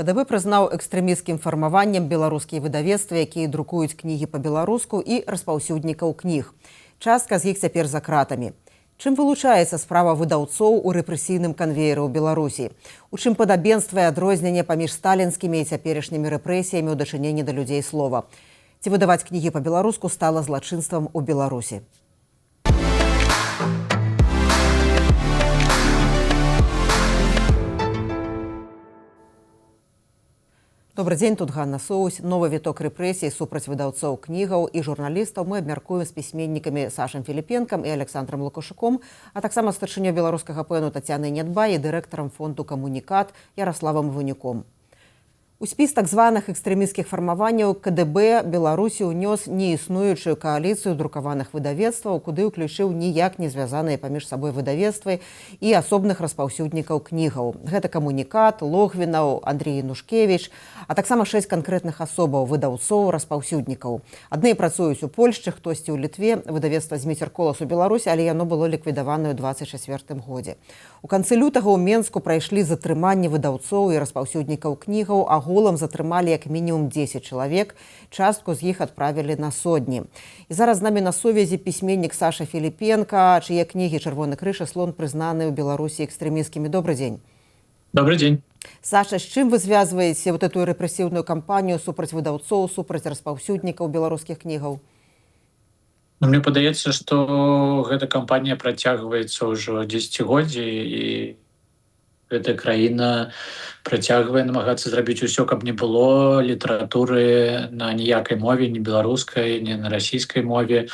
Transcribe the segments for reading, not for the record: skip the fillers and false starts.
КДБ прызнаў экстрэмісцкім фармаваннем беларускія выдавецтвы, якія друкуюць кнігі па-беларуску і распаўсюднікаў кніг. Частка з іх цяпер за кратамі. Чым вылучаецца справа выдаўцоў у рэпрэсійным канвееры ў Беларусі? У чым падабенства і адрозненне паміж сталінскімі і цяперашнімі рэпрэсіямі ў дачыненні да людзей слова? Ці выдаваць кнігі па-беларуску стала злачынствам у Беларусі? Добрый дзень, тут Ганна Соусь. Новы віток рэпрэсій супраць выдаўцоў кнігаў і журналістаў мы абмяркуем з пісьменнікамі Сашам Філіпенкам і Александром Лукашуком, а таксама старшынёй беларускага ПНУ Тацянай Нядбай і дырэктарам фонду «Камунікат» Ярославам Іванюком. У спіс так званых экстрэмісцкіх фармаванняў КДБ Беларусі ўнёс неіснуючую кааліцыю друкаваных выдавецтваў, куды ўключыў ніяк не звязаныя паміж сабой выдавецтвы і асобных распаўсюднікаў кнігаў. Гэта «Камунікат», Логвінаў, Андрій Янушкевіч, а таксама 6 канкрэтных асобаў выдаўцоў, распаўсюднікаў. Адны працуюць у Польшчы, хтосьці ў Літве, выдавецтва «Зміцер Колас» у Беларусі, але яно было ліквідаванае ў 24 годзе. У канцы лютага ў Менску прайшлі затрыманні выдаўцоў і распаўсюднікаў кнігаў, агулам затрымалі як мінімум 10 чалавек, частку з іх адправілі на сотні. І зараз з намі на сувязі пісьменнік Саша Філіпенка, чые кнігі «Чырвоны крыж» і «Слон» прызнаны ў Беларусі экстрэмісцкімі. Добрый дзень. Добрый день. Саша, з чым вы звязваеце вот эту рэпрэсіўную кампанію супраць выдаўцоў, супраць распаўсюднікаў беларускіх кнігаў? Мне падаецца, што гэта кампанія працягваецца ўжо 10годдзі, і гэтая краіна працягвае намагацца зрабіць усё, каб не было літаратуры на ніякай мове, ні беларускай, ні на расійскай мове.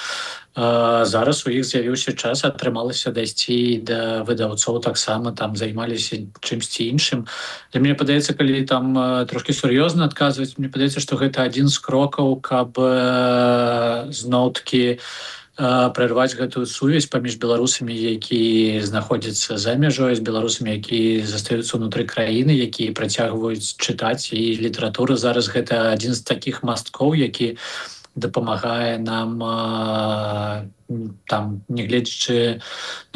Зараз у іх з'явіўся час, атрымалася дайсці да выдаўцоў таксама, там займаліся чымсьці іншым. Для мне падаецца, калі там трошкі сур'ёзна адказваць, мне падаецца, што гэта адзін з крокаў, каб зноў-такі прерваць гэтую сувязь паміж беларусамі, які знаходзяцца за мяжой, з беларусамі, які застаюцца ўнутры краіны, якія працягваюць чытаць. І літаратура зараз гэта адзін з такіх масткоў, які дапамагае нам, там, нягледзячы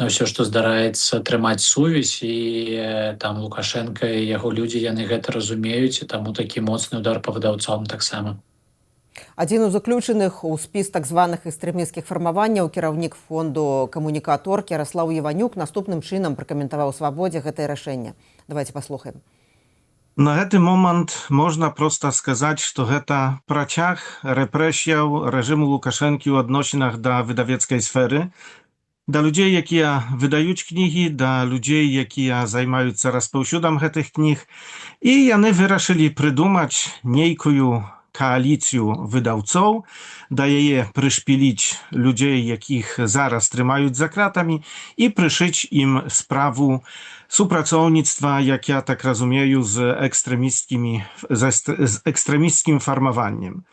на ўсё, што здараецца, трымаць сувязь. І там Лукашенко і яго людзі, яны гэта разумеюць, і таму такі моцны удар па выдаўцам таксама. Адзін з уключаных у спіс так званых экстрэмісцкіх фармаванняў кіраўнік фонду «Камунікат.орг» Ярослав Іванюк наступным чынам пракаментаваў «Свабодзе» гэтае рашэнне. Давайте паслухаем. На гэты момант можна проста сказаць, што гэта працяг рэпрэсіяў рэжыму Лукашэнкі ў адносінах да выдавецкай сферы, да людзей, якія выдаюць кнігі, да людзей, якія займаюцца распаўсюдам гэтых кніг, і яны вырашылі прыдумаць нейкую кааліцыю выдаўцоў, да яе прышпіліць людзей, якіх зараз трымаюць за кратамі, і прышыць ім справу супрацоўніцтва, як я так разумею, з экстрэмісцкім фармаваннем.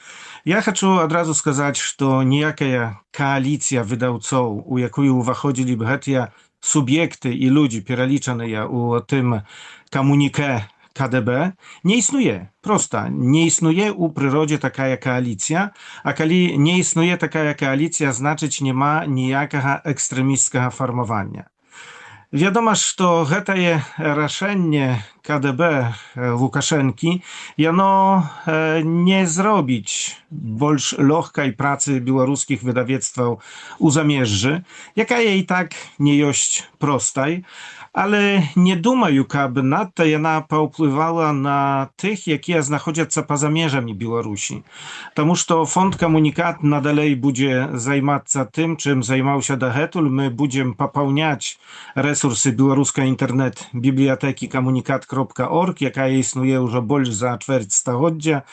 Я хочу адразу сказаць, што ніякая кааліцыя выдаўцоў, у якую ўваходзілі б гэтыя суб'екты і людзі, пералічаныя ў тым камуніке КДБ, не існуе. Проста не існуе ў прыродзе такая кааліцыя, а калі не існуе такая кааліцыя, значыць няма ніякага экстрэмісцкага фармавання. Вядома, што гэтае рашэнне КДБ Лукашэнкі, яно не зробіць больш лёгкай працы беларускіх выдавецтваў у замежжы, якая і так не ёсць простай, але не думаю, каб надта яна паўплывала на тых, якія знаходзяцца па-за межамі Беларусі. Таму што фонд «Камунікат» надалей будзе займацца тым, чым займаўся дагэтуль. Мы будзем папаўняць рэсурсы беларускай інтэрнэт-бібліятэкі «Камунікат.орг», якая існуе ўжо больш за чвэрць стагоддзя,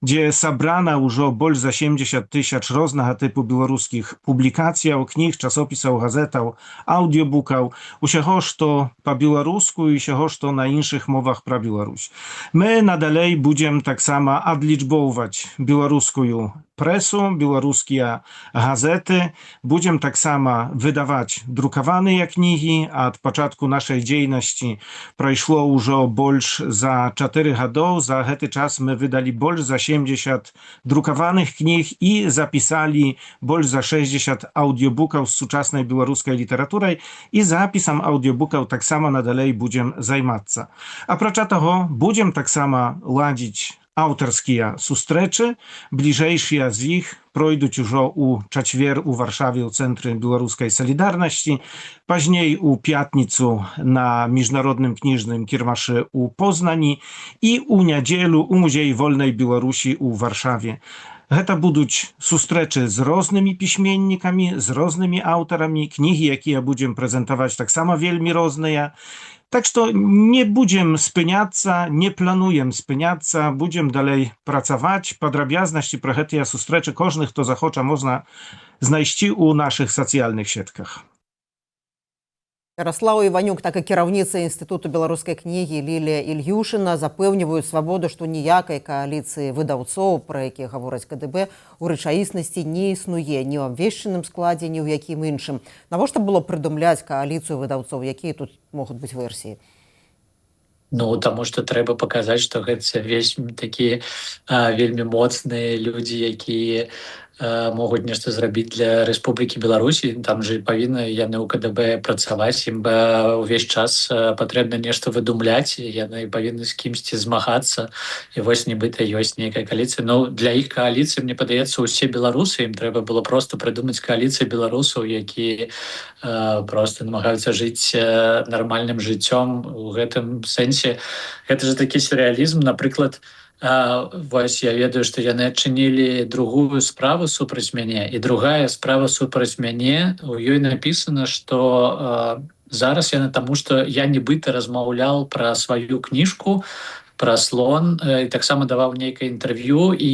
дзе сабрана ўжо больш за 70 000 рознага тыпу беларускіх публікацыяў, кніг, часопісаў, газетаў, аўдіёбукаў, усяго, што па-беларуску і усяго, што на іншых мовах пра Беларусь. Мы надалей будзем таксама адлічбоўваць беларускую präsu, białoruskie gazety. Będziemy tak samo wydawać drukowane kniги, a od początku naszej działalności przeszło już больше za 4 lata. Za ten czas my wydali больше za 70 drukowanych knih i zapisali больше za 60 audiobooków z współczesnej białoruskiej literatury i zapisem audiobooków tak samo nadalej będziemy zajmować. A prócz tego będziemy tak samo ładzić autorskie sustreczy. Bliżejsze z nich przejdą już u czwartek u Warszawie, u Centrum Białoruskiej Solidarności, później u piątnicu na Międzynarodnym Kniżnym Kiermaszy u Poznani i u niedzielu u Muzeum Wolnej Białorusi u Warszawie. To będą sustreczy z różnymi piśmiennikami, z różnymi autorami, kniги, jakie będziemy prezentować, tak samo wielmi różne. Tak że nie będziemy spyniać, nie planujemy spyniać, będziemy dalej pracować. Podrabiazności prochetia sustreczy każdy, kto zachocze, można znaleźć u naszych socjalnych sieciach. Ярослаў Іванюк, так і кіраўніца Інстытуту беларускай кнігі Лілія Ільюшына запэўніваюць свабоду, што ніякай кааліцыі выдаўцоў, пра якія гавораць КДБ, у рэчаіснасці не існуе ні ў абвешчаным складзе, ні ў якім іншым. Навошта было прыдумляць кааліцыю выдаўцоў? Якія тут могуць быць версіі? Ну, таму што трэба паказаць, што гэта вельмі такія вельмі моцныя людзі, якія могуць нешта зрабіць для Рэспублікі Беларусі. Там же павінны яны ў КДБ працаваць, ім увесь час патрэбна нешта выдумляць, яны павінны з кімсьці змагацца, і вось нібыта ёсць нейкая кааліцыя. Ну, для іх кааліцыі, мне падаецца, усе беларусы, ім трэба было проста прыдумаць кааліцыю беларусаў, якія проста намагаюцца жыць нармальным жыццём. У гэтым сэнсе гэта же такі сюррэалізм. Напрыклад, вось я ведаю, што яны адчынілі другую справу супраць мяне, і другая справа супраць мяне, у ёй напісана, што зараз яна таму, што я нібыта размаўлял пра сваю кніжку, пра слон, і таксама даваў нейкае інтэрв'ю, і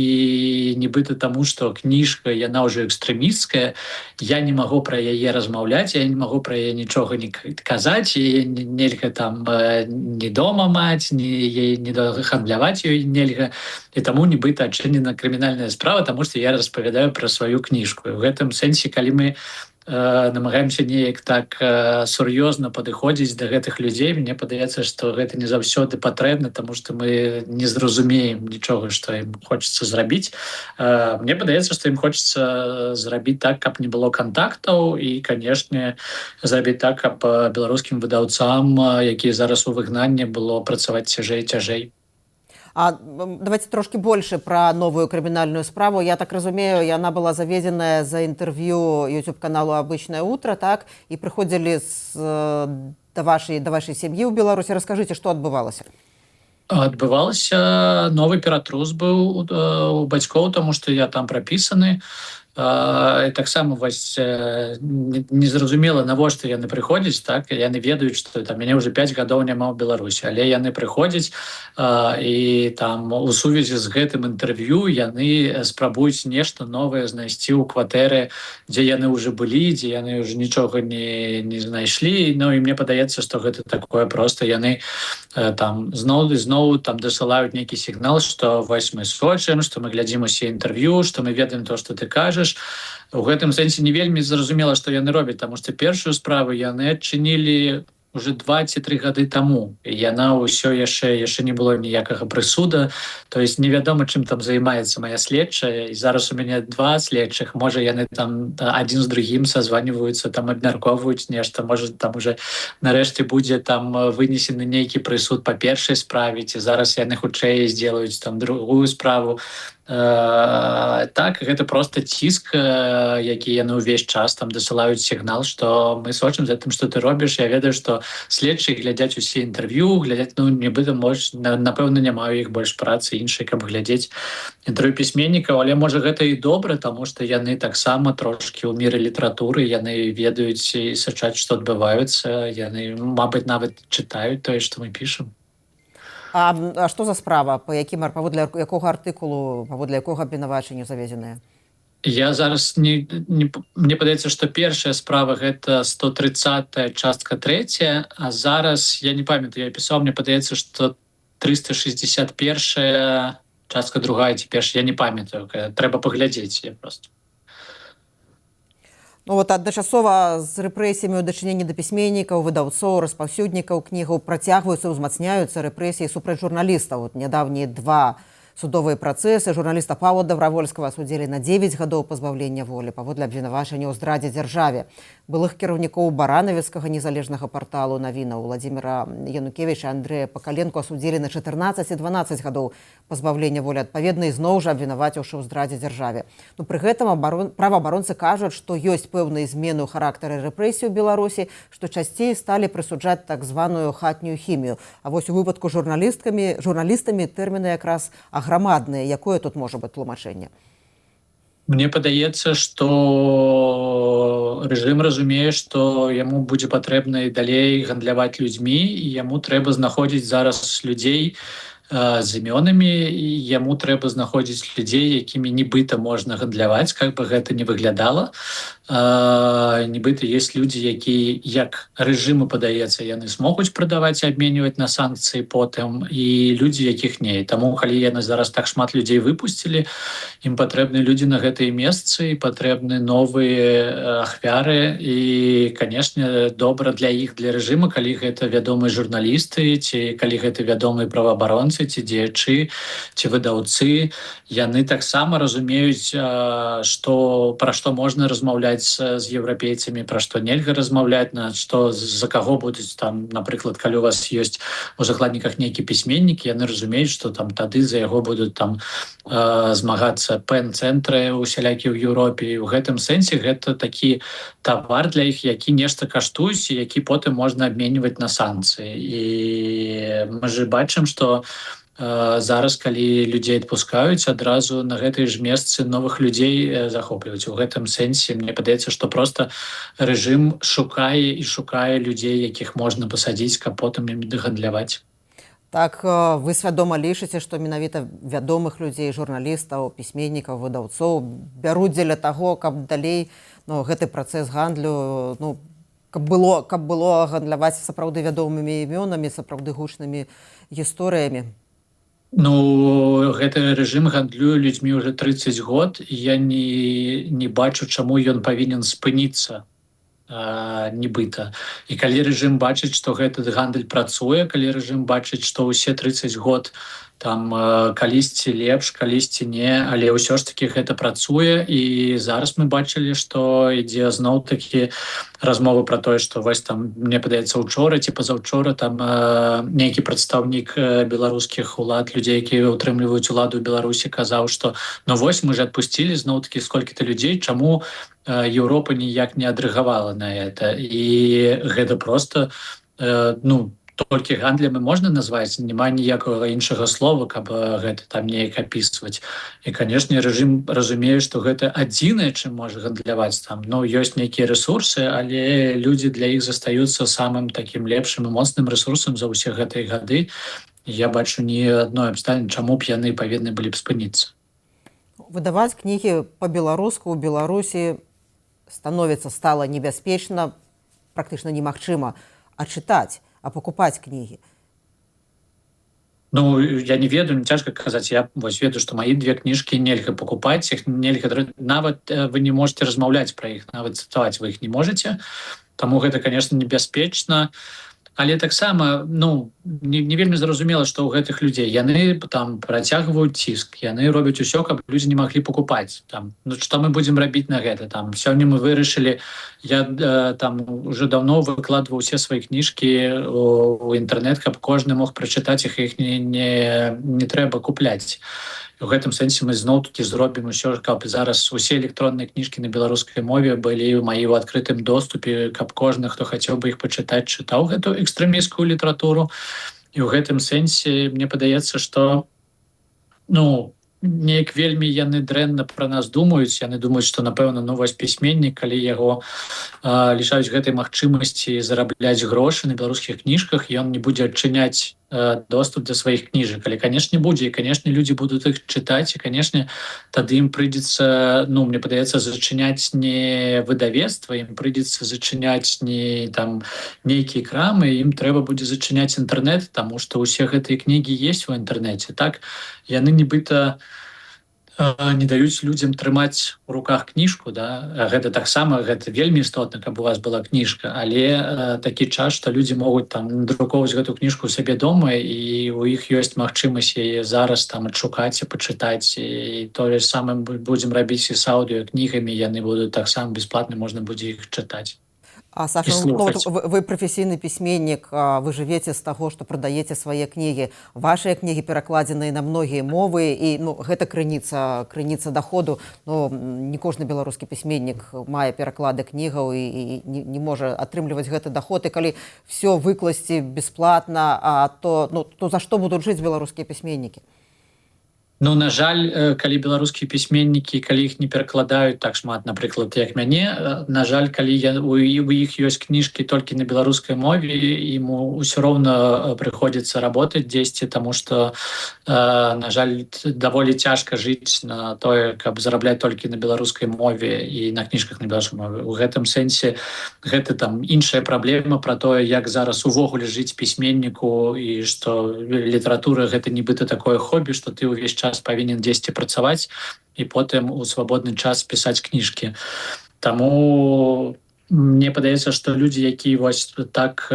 нібыта таму, што кніжка, яна ўжо экстрэмісцкая, я не магу пра яе размаўляць, я не магу пра яе нічога не казаць, яе нельга там ні дома маць, ні гандляваць ёй нельга, і таму нібыта адчынена крымінальная справа, таму што я распавядаю пра сваю кніжку. І ў гэтым сэнсе, калі мы намагаемся неяк так сур'ёзна падыходзіць да гэтых людзей, мне падаецца, што гэта не заўсёды патрэбна, таму што мы не зразумеем нічога, што ім хочацца зрабіць. Мне падаецца, што ім хочацца зрабіць так, каб не было кантактаў, і, канешне, зрабіць так, каб беларускім выдаўцам, якія зараз у выгнанні, было працаваць цяжэй і цяжэй. А давайте трошки больше про новую криминальную справу. Я так разумею, яна была заведена за интервью YouTube-каналу «Обычное утро», так? И приходили до вашей семьи в Беларуси. Расскажите, что отбывалось? Адбывалася новы ператрус быў у бацькоў, таму што я там прапісаны. І таксама вось незразумела, навошта яны прыходзяць, так, яны ведаюць, што там мяне ўжо 5 гадоў няма ў Беларусі, але яны прыходзяць, і там у сувязі з гэтым інтэрв'ю яны спрабуюць нешта новае знайсці ў кватэры, дзе яны ўжо былі, дзе яны ўжо нічога не знайшлі. Ну і мне падаецца, што гэта такое проста яны там зноў там дасылаюць нейкі сігнал, што вось мы сочым, што мы глядзім усе інтэрв'ю, што мы ведаем то, што ты кажаш. У гэтым сэнсе не вельмі зразумела, што яны робяць, таму што першую справу яны адчынілі уже 2 ці 3 гады таму, і яна ўсё яшчэ не было ніякага прысуда, то есть невядома, чым там займаецца моя следчая, і зараз у мяне 2 следчых, можа яны там адзін з другім сазваніваюцца, там абмяркоўваюць нешта, можа там уже нарэшце будзе там вынесены нейкі прысуд па першай справе, ці зараз яны хутчэй сделаюць там другую справу. Так, гэта проста ціск, які яны ўвесь час там дасылаюць сігнал, што мы сочым за тым, што ты робіш. Я ведаю, што следчыя глядзяць усе інтэрв'ю, глядзяць, ну, нібыта, напэўна, няма ў іх больш працы іншай, каб глядзець інтэрв'ю пісьменнікаў, але можа гэта і добра, таму што яны таксама трошкі ў міры літаратуры, яны ведаюць і сачаць, што адбываюцца, яны, мабыць, нават чытаюць тое, што мы пішам. А што за справа? Паводле якога артыкулу, паводле якога абвінавачання заведзеная? Я зараз мне падаецца, што першая справа гэта 130 частка 3, а зараз я не памятаю, я пісаў, мне падаецца, што 361 частка другая цяпер я не памятаю, трэба паглядзець я просто. Ну, вот адначасова з рэпрэсіямі ў дачыненні да пісьменнікаў, выдаўцоў, распаўсюднікаў кнігаў працягваюцца, ўзмацняюцца рэпрэсіі супраць журналістаў. Вот нядаўнія 2 судовыя працэсы журналіста Павла Добравольскага асудзілі на 9 гадоў пазбаўлення волі паводле абвінавачання ў здрадзе дзяржаве. Былых кіраўнікоў баранавіцкага незалежнага парталу навінаў Владзіміра Янукевіча і Андрэя Пакаленко асудзілі на 14 і 12 гадоў пазбаўлення волі, адпаведна ізноў жа абвінаваціўшы ў здрадзе дзяржаве. Ну, пры гэтым праваабаронцы кажуць, што ёсць пэўныя змены ў характары рэпрэсій у Беларусі, што часцей сталі прысуджаць так званую хатнюю хімію. А вось у выпадку журналістамі тэрміны якраз аграмадныя. Якое тут можа быць тлумачэнне? Мне падаецца, што рэжым разумее, што яму будзе патрэбна і далей гандляваць людзьмі, і яму трэба знаходзіць зараз людзей з імёнамі, і яму трэба знаходзіць людзей, якімі нібыта можна гандляваць, как бы гэта не выглядала. Нібыта ёсць людзі, якія, як рэжыму падаецца, яны смогуць прадаваць і абменьваць на санкцыі потым, і людзі, якіх не. Таму, калі яны зараз так шмат людзей выпусцілі, ім патрэбны людзі на гэтыя месцы, і патрэбны новыя ахвяры, і, канешне, добра для іх, для рэжыму, калі гэта вядомыя журналісты, ці калі гэта вядомыя праваабаронцы, ці дзеячы, ці выдаўцы, яны таксама разумеюць, пра што можна размаўляць з еўрапейцамі, пра што нельга размаўляць, на што за каго будуць там, напрыклад, калі у вас ёсць у закладніках нейкі пісьменнік, яны разумеюць, што там тады за яго будуць там змагацца пэн-цэнтры усялякія ў Еўропе. І ў гэтым сэнсе гэта такі тавар для іх, які нешта каштуюць, і які потым можна абменьваць на санкцыі. І мы ж бачым, што зараз, калі людзей адпускаюць, адразу на гэтай ж месцы новых людзей захопліваюць. У гэтым сэнсе мне падаецца, што проста рэжым шукае і шукае людзей, якіх можна пасадзіць, каб потым ім гандляваць. Так, вы свядома лічыце, што менавіта вядомых людзей, журналістаў, пісьменнікаў, выдаўцоў бяруць дзеля таго, каб далей гэты працэс гандлю, каб было гандляваць сапраўды вядомымі імёнамі, сапраўды гучнымі гісторыямі? Ну, гэты рэжым гандлюе людзьмі ўжо 30 год, і я не бачу, чаму ён павінен спыніцца нібыта. І калі рэжым бачыць, што гэты гандаль працуе, калі рэжым бачыць, што ўсе 30 год там калісьці лепш, калісьці не, але ўсё ж такі гэта працуе, і зараз мы бачылі, што ідзе зноў-такі размова пра тое, што вось там, мне падаецца, учора ці пазаўчора там нейкі прадстаўнік беларускіх улад, людзей, якія ўтрымліваюць уладу ў Беларусі, казаў, што ну вось мы ж адпусцілі зноў-такі сколькі-то людзей, чаму Еўропа ніяк не адрэагавала на это. І гэта проста, толькі гандлем і можна назваць, няма ніякага іншага слова, каб гэта там неяк апісваць. І, канешне, рэжым разумее, што гэта адзінае, чым можа гандляваць там. Ёсць нейкія рэсурсы, але людзі для іх застаюцца самым такім лепшым і моцным рэсурсам за ўсе гэтыя гады. Я бачу ні адной абставіны, чаму б яны павінны былі б спыніцца. Выдаваць кнігі па-беларуску ў Беларусі стала небяспечна, практычна немагчыма, а чытаць, а пакупаць кнігі? Я не ведаю, не цяжка казаць. Я вось ведаю, што мае 2 кніжкі нельга пакупаць, іх нельга, нават вы не можете размаўляць пра іх, нават цытаваць вы іх не можете. Таму гэта, конечно, небяспечна. Але таксама, не вельмі зразумела, што ў гэтых людзей яны там працягваюць ціск, яны робяць усё, каб людзі не маглі пакупаць. Што мы будзем рабіць на гэта? Сёння мы вырашылі, я там уже даўно выкладваў усе свае кніжкі ў інтэрнэт, каб кожны мог прачытаць іх не трэба купляць. У гэтым сэнсе мы зноў-такі зробім усё, каб зараз усе электронныя кніжкі на беларускай мове былі маі ў адкрытым доступе, каб кожны, хто хацеў бы іх пачытаць, чытаў гэту экстрэмісцкую літаратуру. І ў гэтым сэнсе мне падаецца, што неяк вельмі яны дрэнна пра нас думаюць. Яны думаюць, што напэўна вось пісьменнік, калі яго лішаюць гэтай магчымасці зарабляць грошы на беларускіх кніжках, ён не будзе адчыняць доступ да сваіх кніжак. Але канешне будзе, і канешне людзі будуць іх чытаць, і канешне тады ім прыйдзецца, мне падаецца, зачыняць не выдавецтва, ім прыйдзецца зачыняць не там нейкія крамы, ім трэба будзе зачыняць інтэрнэт, таму што ўсе гэтыя кнігі есть у інтэрнэце. Так яны нібыта не даюць людзям трымаць у руках кніжку, да? Гэта таксама, гэта вельмі істотна, каб у вас была кніжка, але такі час, што людзі могуць там надрукоўваць гэту кніжку ў сабе дома, і у іх ёсць магчымасць яе зараз там адшукаць і пачытаць, і тое ж самае будзем рабіць і з аўдыёкнігамі, яны будуць таксама бясплатна, можна будзе іх чытаць. Саша, вы професійны пісьменнік, вы жывеце з таго, што прадаеце свае кнігі. Вашыя кнігі перакладзеныя на многія мовы, і гэта крыніца даходу. Не кожны беларускі пісьменнік мае пераклады кнігаў і не можа атрымліваць гэты даход. І калі все выкласці бясплатна, то за што будуць жыць беларускія пісьменнікі? На жаль, калі беларускія пісьменнікі, калі іх не перакладаюць так шмат, напрыклад, як мяне, на жаль, калі у іх ёсць кніжкі толькі на беларускай мове, ему ўсё роўна прыходзіцца работаць дзесьці, таму што, на жаль, даволі цяжка жыць на тое, каб зарабляць толькі на беларускай мове і на кніжках на беларускай мове. У гэтым сэнсе гэта там іншая праблема пра тое, як зараз увогуле жыць пісьменніку, і што літаратура гэта нібыта такое хобі, што ты ўвесь час павінен дзесьці працаваць і потым у свабодны час пісаць кніжкі. Таму мне падаецца, што людзі, якія вось так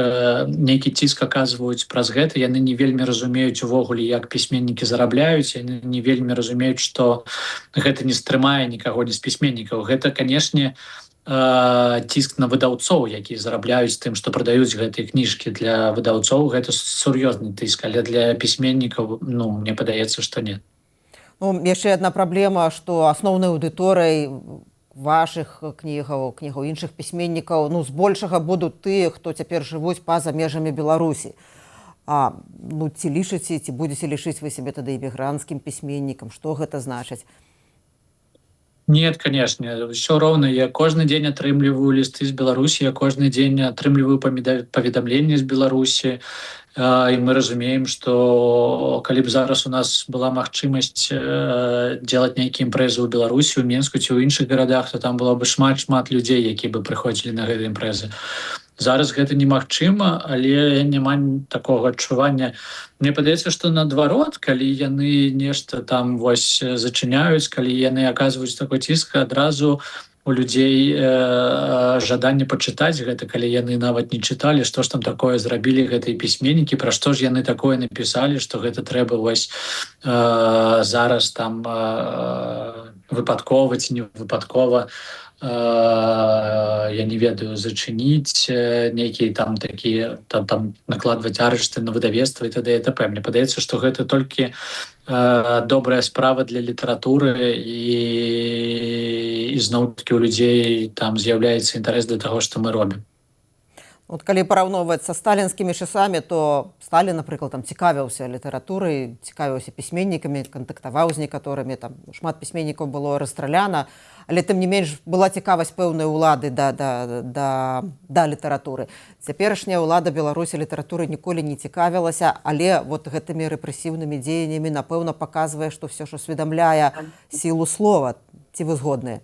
нейкі ціск аказваюць праз гэта, яны не вельмі разумеюць увогуле, як пісьменнікі зарабляюць, яны не вельмі разумеюць, што гэта не стрымае нікаго не з пісьменнікаў. Гэта, канешне, ціск на выдаўцоў, якія зарабляюць тым, што прадаюць гэтыя кніжкі. Для выдаўцоў гэта сур'ёзны ціск, але для пісьменнікаў, мне падаецца, што не. Яшчэ адна праблема, што асноўнай аўдыторыяй вашых кнігаў іншых пісьменнікаў, збольшага будуць тыя, хто цяпер жывуць па-за межамі Беларусі. Ці лічыце, ці будзеце лічыць вы сябе тады эмігранцкім пісьменнікам? Што гэта значыць? Нет, конечно, все роўна. Я кожны дзень атрымліваю лісты з Беларусі, я кожны дзень атрымліваю паведамленні з Беларусі, і мы разумеем, што калі б зараз у нас была магчымасць делать нейкія імпрэзы ў Беларусі, у Менску ці ў іншых гарадах, то там было бы шмат людзей, якія бы прыходзілі на гэтыя імпрэзы. Зараз гэта немагчыма, але няма такога адчування. Мне падаецца, што наадварот, калі яны нешта там вось зачыняюць, калі яны аказваюць такой ціск, адразу у людзей жаданне пачытаць гэта, калі яны нават не чыталі, што ж там такое зрабілі гэтыя пісьменнікі, пра што ж яны такое напісалі, што гэта трэба вось зараз там выпадкова ці не выпадкова, я не ведаю, зачыніць нейкія там такія, там накладваць арышты на выдавецтва і т.д. і т.п. Мне падаецца, што гэта толькі добрая справа для літаратуры, і зноў-такі у людзей там з'яўляецца інтарэс да таго, што мы робім. Калі параўноўваць са сталінскімі часамі, то Сталін, напрыклад, цікавіўся літаратурай, цікавіўся пісьменнікамі, кантактаваў з некаторымі, там шмат пісьменнікаў было расстраляна, але тым не менш была цікавасць пэўнай улады да літаратуры. Цяперашняя ўлада Беларусі літаратуры ніколі не цікавілася, але вот гэтымі рэпрэсіўнымі дзеяннямі, напэўна, паказвае, што ўсё ж усведамляе сілу слова. Ці вы згодныя?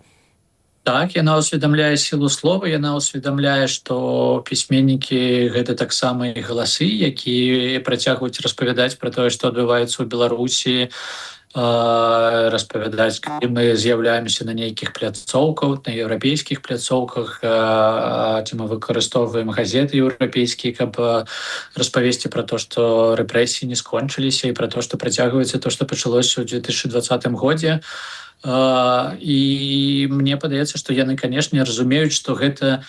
Так, яна ўсведамляе сілу слова, яна ўсведамляе, што пісьменнікі гэта таксама і галасы, якія працягваюць распавядаць пра тое, што адбываецца ў Беларусі, распавядаць, калі мы з'яўляемся на нейкіх пляцоўках, на еўрапейскіх пляцоўках, ці мы выкарыстоўваем газеты еўрапейскія, каб распавесці пра то, што рэпрэсіі не скончыліся, і пра то, што працягваецца то, што пачалося ў 2020 годзе. І мне падаецца, што яны, канешне, разумеюць, што гэта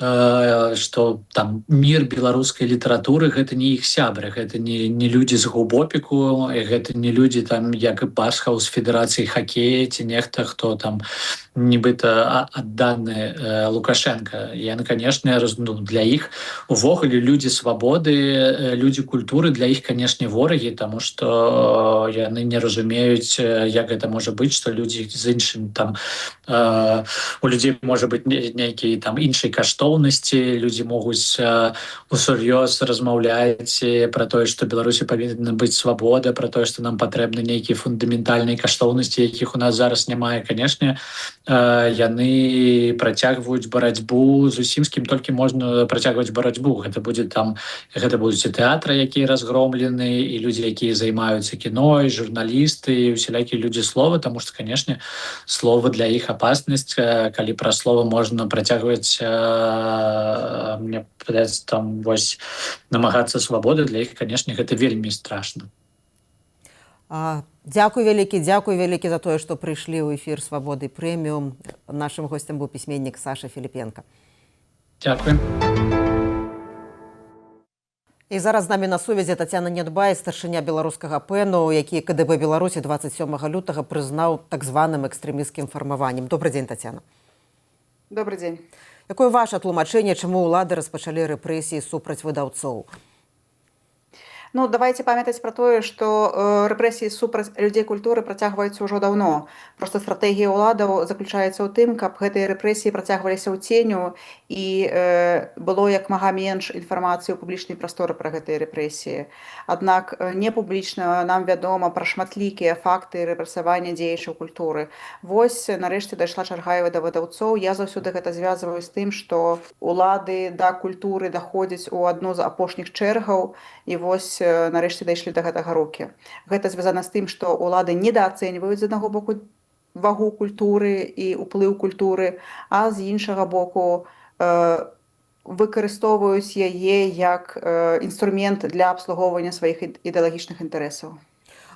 что там мир беларускай літаратуры гэта не іх сябры, гэта не людзі з губопіку, гэта не людзі там як і Пасхаў з федэрацыі хакея ці нехта, хто там нібыта адданы Лукашенко. Яны, канешне, для іх увогуле людзі свабоды, людзі культуры, для іх, канешне, ворагі, таму што яны не разумеюць, як гэта можа быць, што людзі з іншым там у людзей можа быць нейкія там іншай каштоўнасці, людзі могуць усур'ёз размаўляць пра тое, што Беларусі павінна быць свабода, пра тое, што нам патрэбны нейкія фундаментальныя каштоўнасці, якіх у нас зараз няма. Канешне, яны працягваюць барацьбу зусім з кім толькі можна працягваць барацьбу. Гэта будуць і тэатры, якія разгромлены, і людзі, якія займаюцца кіно, і журналісты, і усялякія людзі слова, таму што, канешне, слова для іх апаснасць, калі пра слова можна працягваць, мне падаецца, там вось намагацца свабоды, для іх, канешне, гэта вельмі страшна. Дзякуй вялікі за тое, што прыйшлі ў эфір «Свабоды прэміум». Нашым госцем быў пісьменнік Саша Філіпенка. Дзякуй. І зараз з намі на сувязі Тацяна Недбай, старшыня беларускага ПЭНу, які КДБ Беларусі 27 лютага прызнаў так званым экстрэмісцкім фармаваннем. Добрый дзень, Тацяна. Добрый дзень. Якое ваша тлумачэнне, чаму ўлады распачалі рэпрэсіі супраць выдаўцоў? Ну, давайте памятаць пра тое, што рэпрэсіі супраць людзей культуры працягваюцца ўжо даўно. Проста стратэгія ўладаў заключаецца ў тым, каб гэтыя рэпрэсіі працягваліся ў ценю і было як мага менш інфармацыі ў публічнай прасторы пра гэтыя рэпрэсіі. Аднак не публічна нам вядома пра шматлікія факты рэпрэсавання дзеячаў культуры. Вось, нарэшце, дайшла чарга і да выдаўцоў. Я заўсёды гэта звязваю з тым, што ўлады да культуры даходзяць у адну з апошніх чэргаў, і вось нарэшце дайшлі да гэтага рукі. Гэта звязана з тым, што ўлады недаацэньваюць з аднаго боку вагу культуры і ўплыў культуры, а з іншага боку выкарыстоўваюць яе як інструмент для абслугоўвання сваіх ідэалагічных інтарэсаў.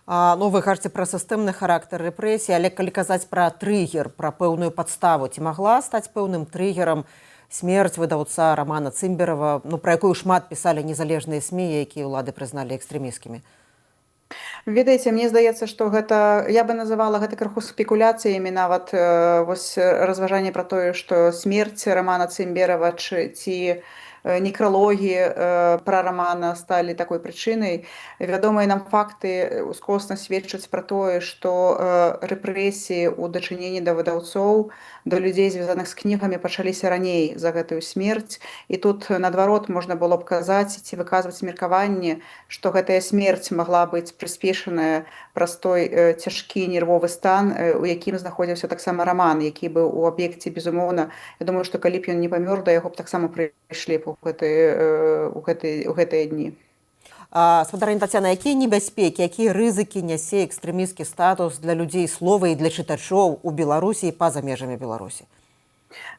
Ну, вы кажаце пра сістэмны характар рэпрэсій, але калі казаць пра трыгер, пра пэўную падставу, ці магла стаць пэўным трыгерам смерць выдаўца Романа Цымберава, пра якую шмат пісалі незалежныя СМІ, якія ўлады прызналі экстрэмісцкімі? Ведаеце, мне здаецца, што гэта, я бы называла гэта крыху спекуляцыямі, нават вось разважанне пра тое, што смерць Романа Цымберава ці некралогі пра рамана сталі такой прычынай. Вядомыя нам факты ускосна сведчаць пра тое, што рэпрэсіі ў дачыненні да выдаўцоў, да людзей, звязаных з кнігамі, пачаліся раней за гэтую смерць. І тут, наадварот, можна было б казаць ці выказваць меркаванне, што гэтая смерць магла быць прыспешаная праз той цяжкі нервовы стан, у якім знаходзіўся таксама раман, які быў у аб'екце, безумоўна. Я думаю, што калі б ён не памёр, да яго б таксама прыйшлі б у гэтыя дні. Спадарыня Тацяна, якія небяспекі, якія рызыкі нясе экстрэмісцкі статус для людзей слова і для чытачоў у Беларусі і па-за межамі Беларусі?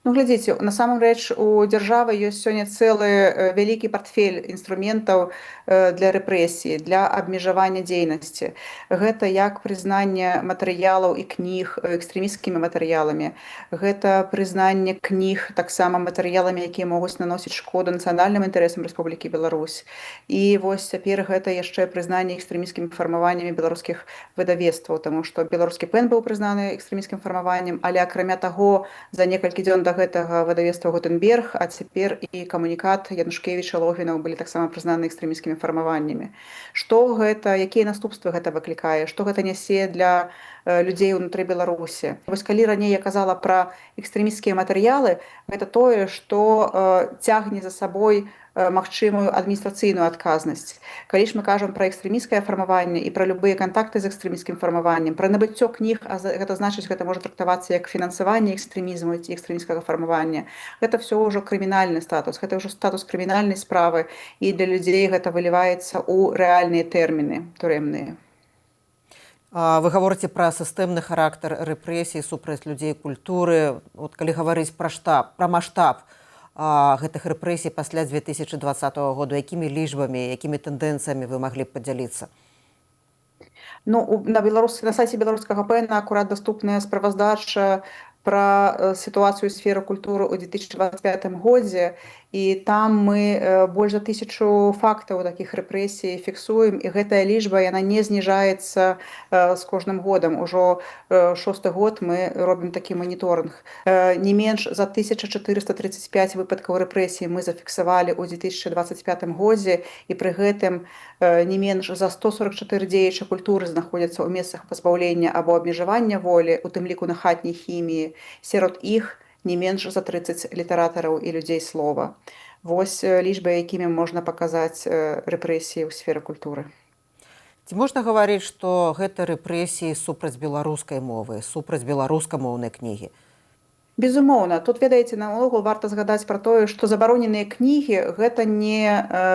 Ну, глядзіце, насамрэч у дзяржавы ёсць сёння цэлы вялікі партфель інструментаў для рэпрэсіі, для абмежавання дзейнасці. Гэта як прызнанне матэрыялаў і кніг экстрэмісцкімі матэрыяламі, гэта прызнанне кніг таксама матэрыяламі, якія могуць наносіць шкоду нацыянальным інтарэсам Рэспублікі Беларусь. І вось цяпер гэта яшчэ прызнанне экстрэмісцкімі фармаваннямі беларускіх выдавецтваў, таму што беларускі ПЭН быў прызнаны экстрэмісцкім фармаваннем, але акрамя таго, за некалькі дзён да гэтага выдавецтва Гутенберг, а цяпер і камунікат Янушкевіча, Логвінаў былі таксама прызнаны экстрэмісцкімі фармаваннямі. Што гэта, якія наступствы гэта выклікае, што гэта нясе для людзей унутры Беларусі? Вось калі раней я казала пра экстрэмісцкія матэрыялы, гэта тое, што цягне за сабой магчымую адміністрацыйную адказнасць. Калі ж мы кажам пра экстрэмісцкае фармаванне і пра любыя кантакты з экстрэмісцкім фармаваннем, пра набыццё кніг, а гэта значыць, гэта можа трактавацца як фінансаванне экстрэмізму ці экстрэмісцкага фармавання. Гэта ўсё ўжо крымінальны статус, гэта ўжо статус крымінальнай справы, і для людзей гэта выліваецца ў рэальныя тэрміны турэмныя. Вы гаворыце пра сістэмны характар рэпрэсій супраць людзей культуры. От калі гаварыць пра маштаб гэтых рэпрэсій пасля 2020 году, якімі лічбамі, якімі тэндэнцыямі вы маглі б падзяліцца? Ну, на сайце беларускага ПЭНа акурат даступная справаздача пра сітуацыю сферы культуры ў 2025 годзе, і там мы больш за 1000 фактаў такіх рэпрэсій фіксуем, і гэтая лічба яна не зніжаецца з кожным годам. Ужо 6-й год мы робім такі маніторынг. Не менш за 1435 выпадкаў рэпрэсій мы зафіксавалі ў 2025 годзе, і пры гэтым не менш за 144 дзеячы культуры знаходзяцца ў месцах пазбаўлення або абмежавання волі, у тым ліку на хатняй хіміі. Сярод іх не менш за 30 літаратараў і людзей слова. Вось лічбы, якімі можна паказаць рэпрэсіі ў сферы культуры. Ці можна гаварыць, што гэта рэпрэсіі супраць беларускай мовы, супраць беларускамоўнай кнігі? Безумоўна, тут, ведаеце, наогул варта згадаць пра тое, што забароненыя кнігі гэта не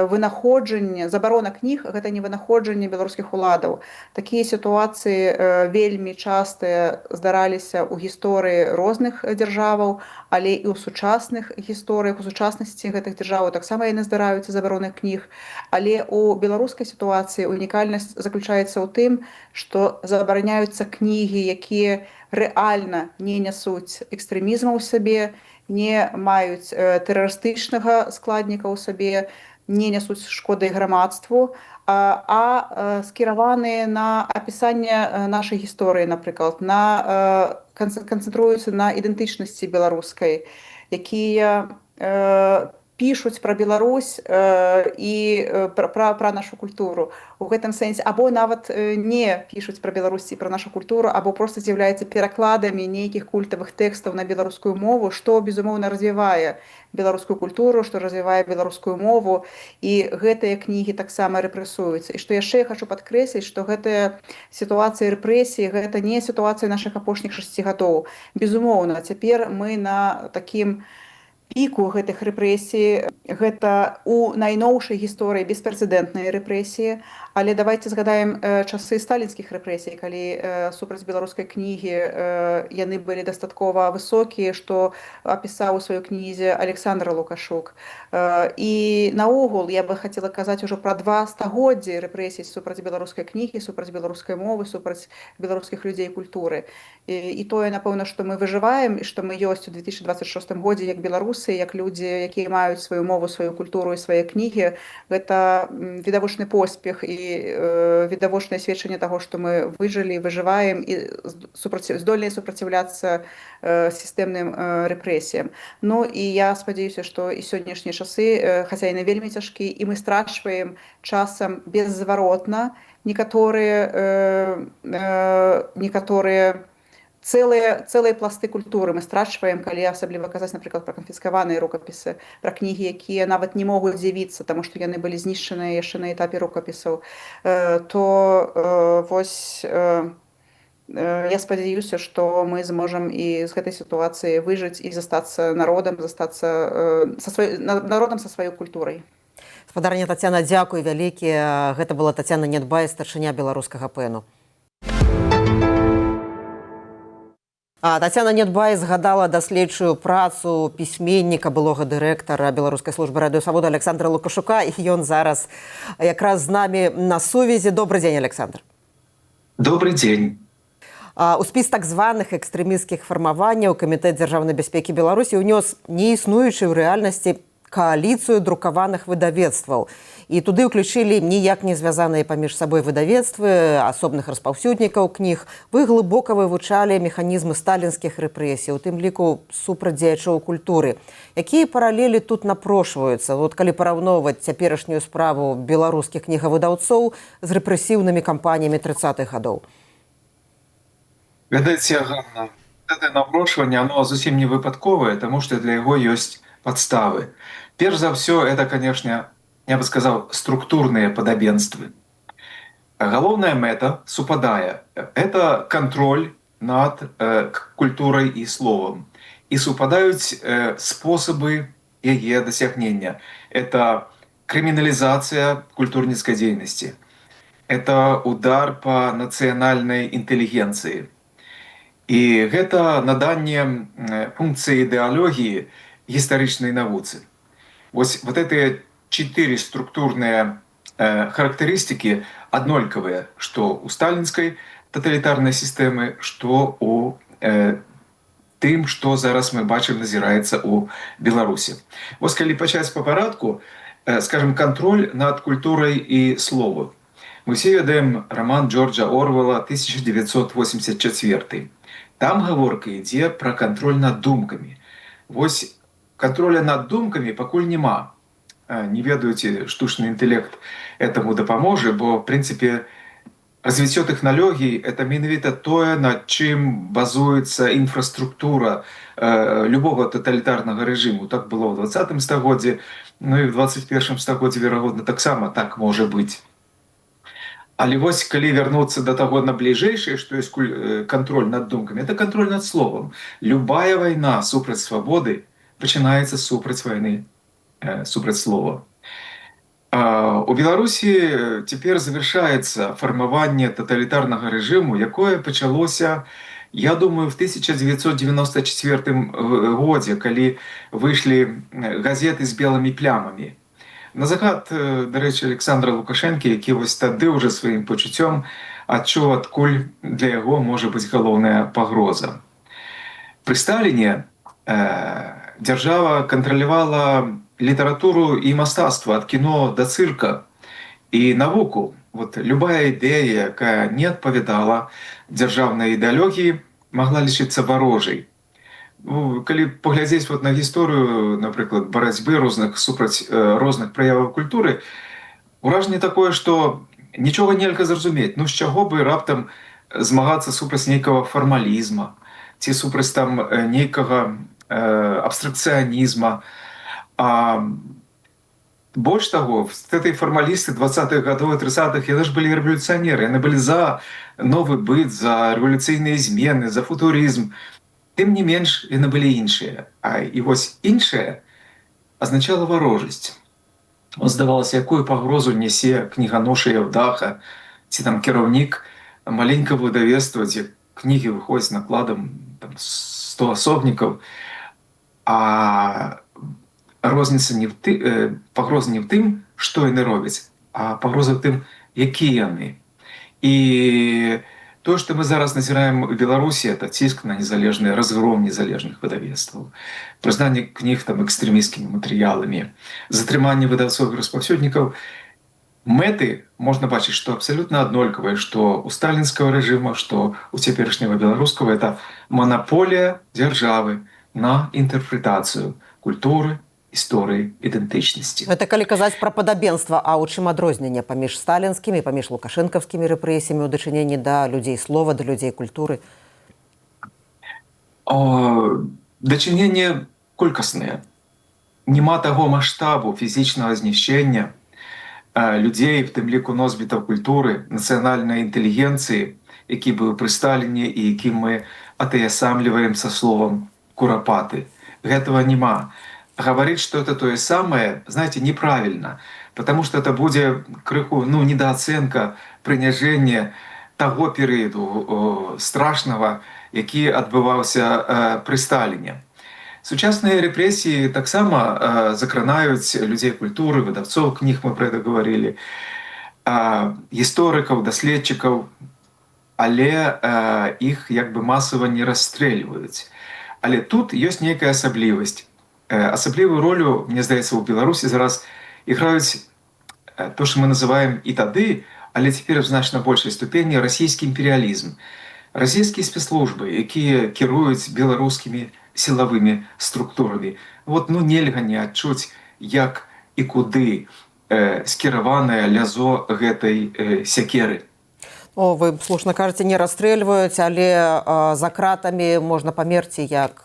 вынаходжанне, забарона кніг гэта не вынаходжанне беларускіх уладаў. Такія сітуацыі вельмі частыя здараліся ў гісторыі розных дзяржаваў, але і ў сучасных гісторыях, у сучаснасці гэтых дзяржаваў таксама яны здараюцца забароны кніг. Але ў беларускай сітуацыі унікальнасць заключаецца ў тым, што забараняюцца кнігі, якія рэальна не нясуць экстрэмізму ў сабе, не маюць тэрарыстычнага складніка ў сабе, не нясуць шкоды грамадству, а скіраваныя на апісанне нашай гісторыі, напрыклад, канцэнтруюцца на ідэнтычнасці беларускай, якія пішуць пра Беларусь і пра нашу культуру. У гэтым сэнсе або нават не пішуць пра Беларусь і пра нашу культуру, або проста з'яўляюцца перакладамі нейкіх культавых тэкстаў на беларускую мову, што, безумоўна, развівае беларускую культуру, што развівае беларускую мову, і гэтыя кнігі таксама рэпрэсуюцца. І што яшчэ я хачу падкрэсліць, што гэтая сітуацыя рэпрэсій, гэта не сітуацыя нашых апошніх 6 гадоў. Безумоўна, цяпер мы на такім піку гэтых рэпрэсій, гэта у найноўшай гісторыі беспрэцэдэнтныя рэпрэсіі, але давайце згадаем часы сталінскіх рэпрэсій, калі супраць беларускай кнігі яны былі дастаткова высокія, што апісаў у сваёй кнізе Александр Лукашук. І наогул я бы хацела казаць ужо пра 2 стагоддзі рэпрэсій супраць беларускай кнігі, супраць беларускай мовы, супраць беларускіх людзей і культуры. І тое, напэўна, што мы выжываем і што мы ёсць у 2026 годзе як беларусы, як людзі, якія маюць сваю мову, сваю культуру і свае кнігі, гэта відавочны поспех і відавочнае сведчанне таго, што мы выжылі, выжываем і здольныя супраціўляцца сістэмным рэпрэсіям. Ну і я спадзяюся, што і сённяшнія часы, хаця яны вельмі цяжкія, і мы страчваем часам беззваротна некаторыя цэлыя пласты культуры мы страчваем, калі асабліва казаць, напрыклад, пра канфіскаваныя рукапісы, пра кнігі, якія нават не могуць з'явіцца, таму што яны былі знішчаныя яшчэ на этапе рукапісаў, то вось я спадзяюся, што мы зможам і з гэтай сітуацыі выжыць і застацца народам, застацца народам са сваёй культурай. Спадарня Тацяна, дзякуй вялікі. Гэта была Тацяна Недбай, старшыня беларускага ПЭНу. Тацяна Недбай згадала даследчую працу пісьменніка, былога дырэктара Беларускай службы радыёсвабоды Александра Лукашука, і ён зараз якраз з намі на сувязі. Добры дзень, Александр. Добрый день. У спіс так званых экстрэмісцкіх фармаванняў Камітэт дзяржаўнай бяспекі Беларусі ўнёс неіснуючую ў рэальнасці кааліцыю друкаваных выдавецтваў. І туды ўключылі ніяк не звязаныя паміж сабой выдавецтвы, асобных распаўсюднікаў кніг. Вы глыбока вывучалі механізмы сталінскіх рэпрэсій, у тым ліку супраць дзеячоў культуры. Якія паралелі тут напрошваюцца, калі параўноўваць цяперашнюю справу беларускіх кнігавыдаўцоў з рэпрэсіўнымі кампаніямі 30-х гадоў? Ведаеце, Ганна, гэта напрошванне, оно зусім не выпадковае, таму што для яго ёсць подставы. Перш за все, это, конечно, я бы сказал, структурные подобенствы. Галоўная мэта супадае. Это контроль над культурой и словом. И супадаюць способы яе дасягнення. Это криминализация культурніцкай дзейнасці. Это удар по нацыянальнай інтэлігенцыі. І гэта наданне функцыі ідэалогіі гістарычнай навуцы. Вот эти 4 структурные характеристики аднолькавыя, што у сталінскай тоталітарнай сістэмы, што у тым, што зараз мы бачым назіраецца ў Беларусі. Вось калі пачаць па парадку, скажем, кантроль над культурай і словам. Мы все ведаем роман Джорджа Орвелла 1984. Там гаворка ідзе пра кантроль над думкамі. Вось контроля над думкамі пакуль няма. Не ведаю, ці штучны інтэлект этому дапаможа, бо, в прынцыпе, развіццё тэхналогій — это менавіта тое, над чым базуецца інфраструктура любого таталітарнага рэжыму. Так было ў 20 стагоддзі, ну і в 21 стагоддзі, верагодна, таксама так можа быць. Але вось калі вярнуцца да таго набліжэйшае, што ёсць кантроль над думкамі, это кантроль над словам. Любая вайна супраць свабоды пачынаецца супраць вайны, супраць слова. У Беларусі цяпер завяршаецца фармаванне таталітарнага рэжыму, якое пачалося, я думаю, в 1994 годзе, калі выйшлі газеты з белымі плямамі. На загад, дарэчы, Александра Лукашэнкі, які вось тады ўжо сваім пачуццём адчуў, адкуль для яго можа быць галоўная пагроза. Пры Сталіне дзяржава кантралявала літаратуру і мастацтва ад кіно да цырка і навуку. Вот любая ідэя, якая не адпавядала дзяржаўнай ідэалогіі, магла лічыцца варожай. Ну, калі паглядзець вот на гісторыю, напрыклад, барацьбы супраць розных праяваў культуры, уражанне такое, што нічога нельга зразумець. Ну, з чаго бы раптам змагацца супраць нейкага фармалізма, ці супраць там нейкага абстракцыянізма. Больш таго, этой фармалісты 20-х гадоў і 30-х, яны ж былі рэвалюцыянеры, яны былі за новы быт, за рэвалюцыйныя змены, за футурызм. Тым не менш, яны былі іншыя. І вось іншае азначала варожасць. Здавалася, якую пагрозу нясе кніганоша Яўдаха, ці там кіраўнік маленькага выдавецтва, дзе кнігі выходзяць накладам 100 асобнікаў, а розніца пагроза не ў тым, што яны робяць, а пагроза ў тым, якія яны. І тое, што мы зараз назіраем у Беларусі, это ціск на незалежныя, разгром незалежных выдавецтваў, прызнанне кніг там экстрэмісцкімі матэрыяламі, затрыманне выдаўцоў і распаўсюднікаў. Мэты можна бачыць, што абсалютна аднолькавыя, што ў сталінскага рэжыма, што ў цяперашняга беларускага, это манаполія дзяржавы на інтэрпрэтацыю культуры, історыі, ідэнтычнасці. Гэта калі казаць пра падабенства, а ў чым адрозненне паміж сталінскімі, паміж лукашэнкаўскімі рэпрэсіямі ў дачыненні да людзей слова, да людзей культуры? Дачыненне колькаснае. Нема таго маштабу фізічнага знішчэння людзей, в тым ліку носьбітаў культуры, нацыянальнай інтэлігенцыі, які быў пры Сталіне і якім мы атаясамліваем са словам курапаты. Гэтага няма. Говорить, что это то же самое, знаете, неправильно, потому что это будет крыху, недооценка, прыняжэнне того перыяду страшного, які адбываўся пры Сталіне. Сучасныя рэпрэсіі таксама закранаюць людзей культуры, выдавцоў кніг, мы про это говорили, гісторыкаў, даследчыкаў, але іх як бы масава не расстрэльваюць. Але тут ёсць нейкая асаблівасць. Асаблівую ролю, мне здаецца, у Беларусі зараз іграюць то, што мы называем і тады, але цяпер в значна большай ступені расійскі імперыялізм. Расійскія спецслужбы, якія кіруюць беларускімі сілавымі структурамі. Вот, нельга не адчуць, як і куды скіраванае лязо гэтай сякеры. Вы слушна кажаце, не расстрэльваюць, але за кратамі можна памерці, як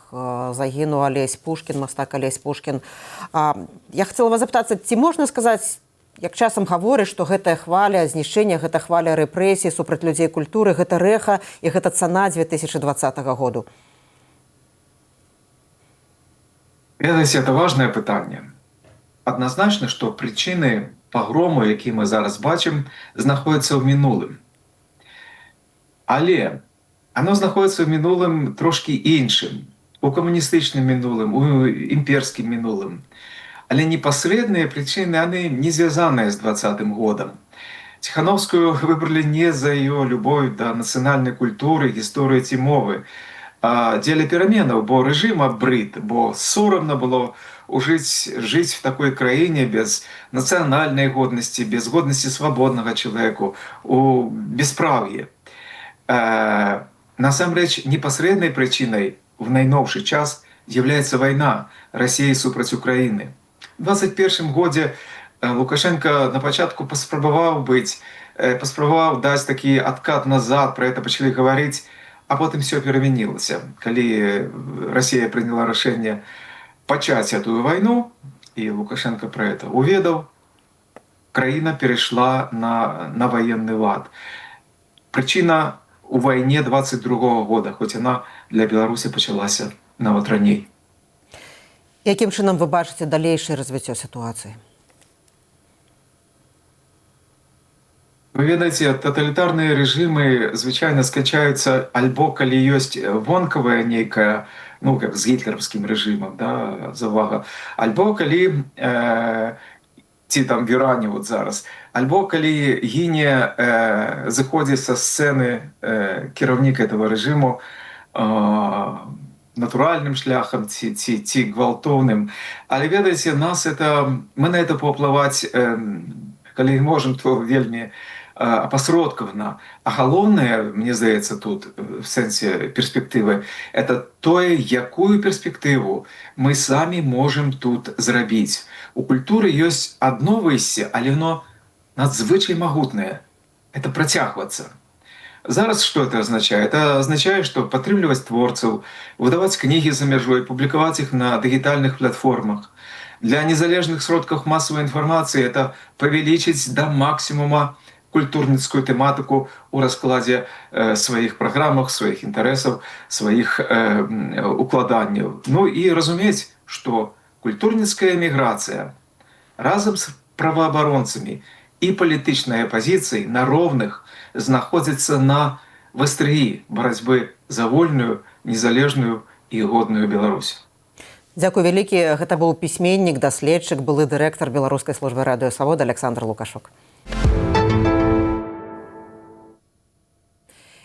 загінуў Алесь Пушкін, мастак Алесь Пушкін. Я хацела вас запытацца, ці можна сказаць, як часам гаворыць, што гэтая хваля знішчэння, гэта хваля рэпрэсій супраць людзей культуры, гэта рэха і гэта цана 2020 году? Ведаеце, это важнае пытанне. Адназначна, што прычыны пагрому, які мы зараз бачым, знаходзяцца ў мінулым. Але оно знаходзіцца ў мінулым трошкі іншым, у камуністычным мінулым, у імперскім мінулым. Але непасрэдныя прычыны, яны не звязаныя з 20-м годам. Ціхановскую выбралі не за яе любоў да нацыянальнай культуры, гісторыі ці мовы, дзеля пераменаў, бо рэжым абрыд, бо сорамна было жыць в такой краіне без нацыянальнай годнасці, без годнасці свабоднага чалавеку, у бесправ'і. Насамрэч, непасрэднай прычынай в найноўшы час з'яўляецца вайна Расіі супраць Украіны. У 21 годзе Лукашенко на пачатку паспрабаваў даць такі адкат назад, пра гэта пачалі гаварыць, а потым все перамянілася. Калі Расія прыняла рашэнне пачаць эту вайну, і Лукашенко пра гэта уведаў, краіна перайшла на ваенны лад. Прычына у вайне 22 года, хоць яна для Беларусі пачалася нават раней. Якім чынам вы бачыце далейшае развіццё сітуацыі? Вы ведаеце, таталітарныя рэжымы звычайна сканчаюцца альбо калі ёсць вонкавая нейкая, ну, как з гітлераўскім рэжымам, да, завага, альбо калі, ці там в Іране вот зараз, альбо калі гіне, зыходзіць са сцэны кіраўнік этого рэжыму натуральным шляхам ці гвалтоўным. Але ведаеце, мы на это паўплываць, калі можам, то вельмі апасродкавана. А галоўнае, мне здаецца, тут в сэнсе перспектывы, это тое, якую перспектыву мы самі можам тут зрабіць. У культуры ёсць адно выйсце, але оно надзвычай магутнае. Это працягвацца. Зараз что это означает? Это означает, что падтрымліваць творцаў, выдаваць кнігі за мяжой, публікаваць іх на дыгітальных платформах. Для незалежных сродкаў масавай інфармацыі это павялічыць да максімума культурніцкую тэматыку ў раскладзе сваіх праграмах, сваіх інтарэсаў, сваіх укладанняў. Ну і разумець, што культурніцкая эміграцыя разам з праваабаронцамі і палітычнай апазіцыяй на роўных знаходзіцца на вастрыі барацьбы за вольную, незалежную і годную Беларусь. Дзякуй вялікі. Гэта быў пісьменнік, даследчык, былы дырэктар беларускай службы радыё Свабода Александр Лукашук.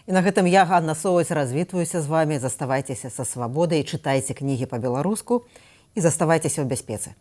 І на гэтым я, Ганна Соусь, развітваюся з вамі. Заставайцеся са свабодай, чытайце кнігі па-беларуску і заставайцеся ў бяспецы.